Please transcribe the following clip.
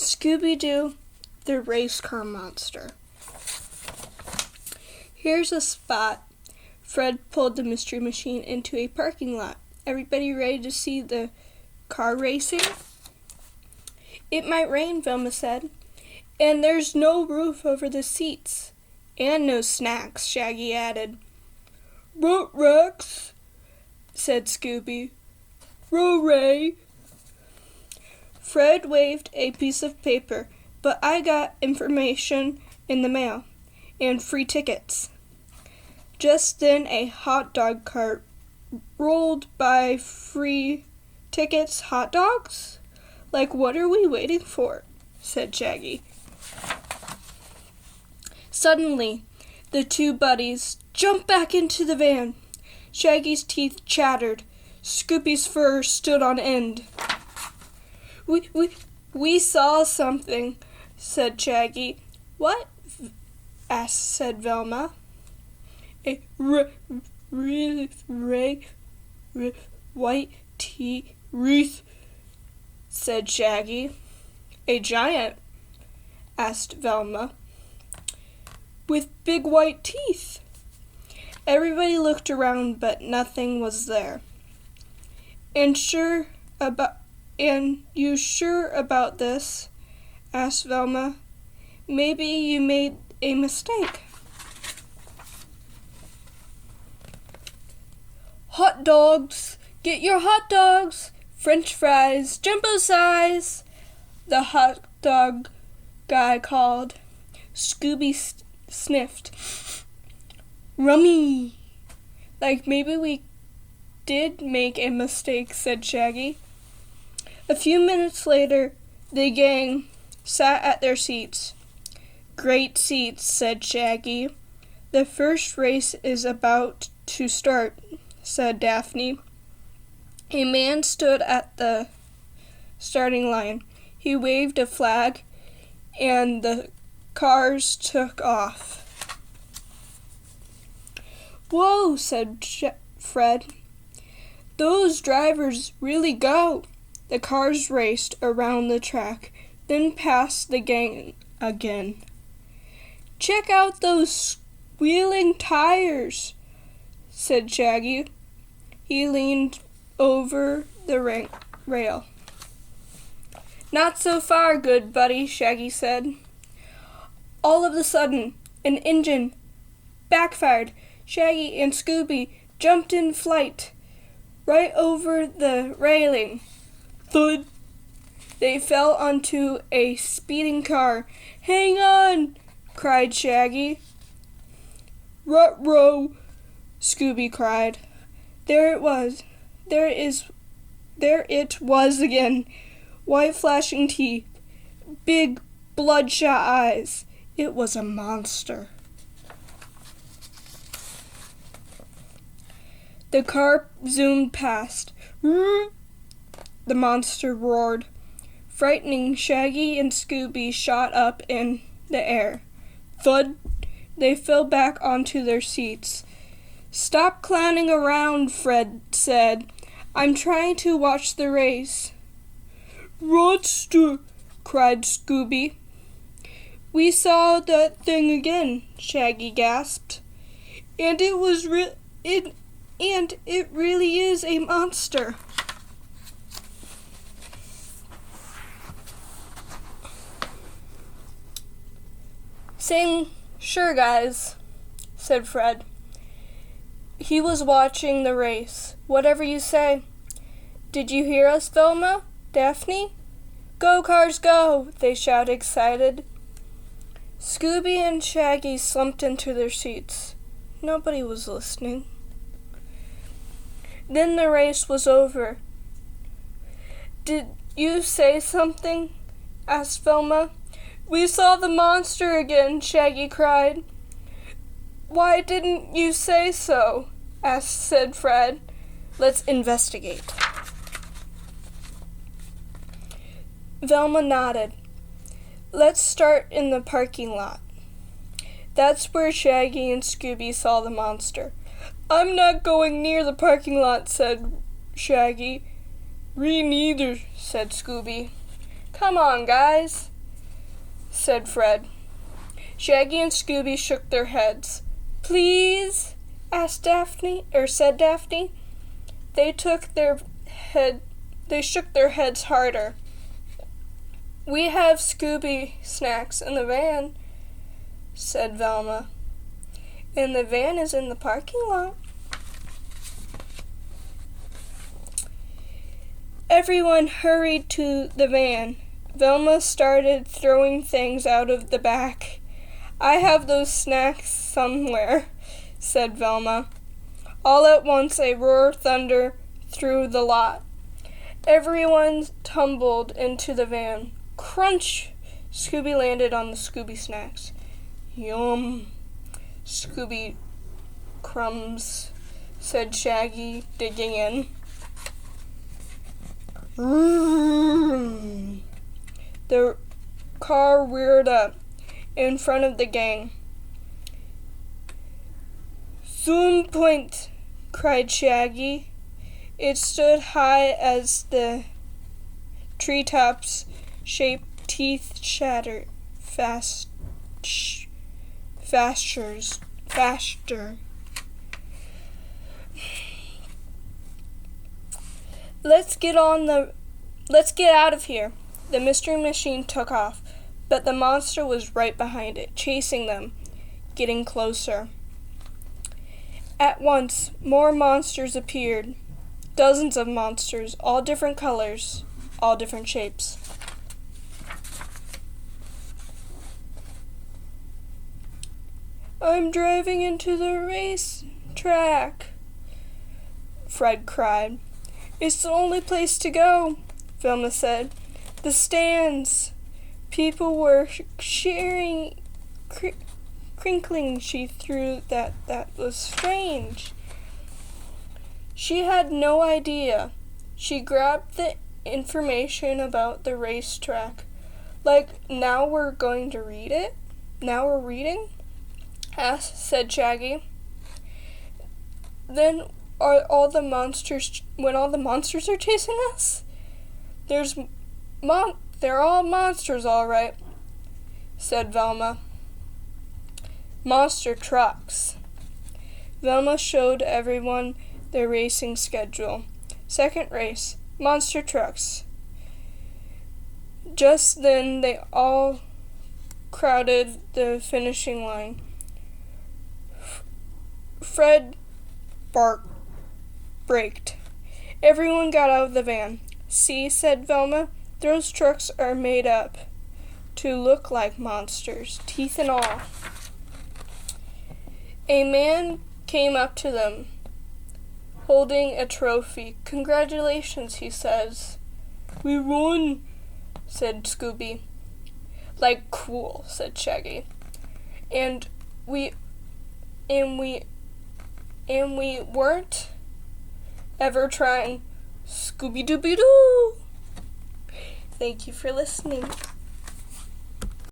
Scooby-Doo, the race car monster. Here's a spot. Fred pulled the mystery machine into a parking lot. Everybody ready to see the car racing? It might rain, Velma said. And there's no roof over the seats. And no snacks, Shaggy added. "What Rex?" said Scooby. "Row-ray." Fred waved a piece of paper. "But I got information in the mail, and free tickets." Just then a hot dog cart rolled by. "Free tickets, hot dogs? Like, what are we waiting for?" said Shaggy. Suddenly, the two buddies jumped back into the van. Shaggy's teeth chattered. Scooby's fur stood on end. We saw something," said Shaggy. "What?" said Velma. "A white wreath," said Shaggy. "A giant?" asked Velma. "With big white teeth." Everybody looked around, but nothing was there. And you sure about this?" asked Velma. "Maybe you made a mistake." "Hot dogs! Get your hot dogs! French fries, jumbo size!" the hot dog guy called. Scooby sniffed. "Rummy! Like maybe we did make a mistake," said Shaggy. A few minutes later, the gang sat at their seats. "Great seats," said Shaggy. "The first race is about to start," said Daphne. A man stood at the starting line. He waved a flag, and the cars took off. "Whoa," said Fred. "Those drivers really go." The cars raced around the track, then past the gang again. "Check out those squealing tires," said Shaggy. He leaned over the rail. "Not so far, good buddy," Shaggy said. All of a sudden, an engine backfired. Shaggy and Scooby jumped in flight right over the railing. Thud! They fell onto a speeding car. "Hang on!" cried Shaggy. "Ruh-roh!" Scooby cried. There it was again. White flashing teeth, big bloodshot eyes. It was a monster. The car zoomed past. "Rrr!" The monster roared. Frightening, Shaggy and Scooby shot up in the air. Thud! They fell back onto their seats. "Stop clowning around," Fred said. "I'm trying to watch the race." "Roadster!" cried Scooby. "We saw that thing again," Shaggy gasped. "And it really is a monster." "Saying, sure, guys," said Fred. He was watching the race. "Whatever you say." "Did you hear us, Velma? Daphne?" "Go, cars, go!" they shouted, excited. Scooby and Shaggy slumped into their seats. Nobody was listening. Then the race was over. "Did you say something?" asked Velma. "We saw the monster again," Shaggy cried. "Why didn't you say so?" said Fred. "Let's investigate." Velma nodded. "Let's start in the parking lot." That's where Shaggy and Scooby saw the monster. "I'm not going near the parking lot," said Shaggy. "Me neither," said Scooby. "Come on, guys," said Fred. Shaggy and Scooby shook their heads. "Please?" said Daphne. They shook their heads harder. "We have Scooby snacks in the van," said Velma. "And the van is in the parking lot." Everyone hurried to the van. Velma started throwing things out of the back. "I have those snacks somewhere," said Velma. All at once a roar of thunder through the lot. Everyone tumbled into the van. Crunch! Scooby landed on the Scooby snacks. "Yum, Scooby crumbs," said Shaggy, digging in. The car reared up in front of the gang. "Zoom point!" cried Shaggy. It stood high as the treetops, shaped teeth shattered faster. Let's get out of here." The mystery machine took off, but the monster was right behind it, chasing them, getting closer. At once, more monsters appeared. Dozens of monsters, all different colors, all different shapes. "I'm driving into the race track," Fred cried. "It's the only place to go," Velma said. "The stands." People were cheering, crinkling. She threw that was strange. She had no idea. She grabbed the information about the racetrack. "Now we're going to read it? Now we're reading?" said Shaggy. "Then when all the monsters are chasing us? They're all monsters, all right," said Velma. "Monster trucks." Velma showed everyone their racing schedule. Second race, monster trucks. Just then they all crowded the finishing line. Fred braked. Everyone got out of the van. "See," said Velma, "those trucks are made up to look like monsters, teeth and all." A man came up to them, holding a trophy. "Congratulations," he says. "We won," said Scooby. "Cool," said Shaggy. And we weren't ever trying." Scooby-Dooby-Doo! Thank you for listening.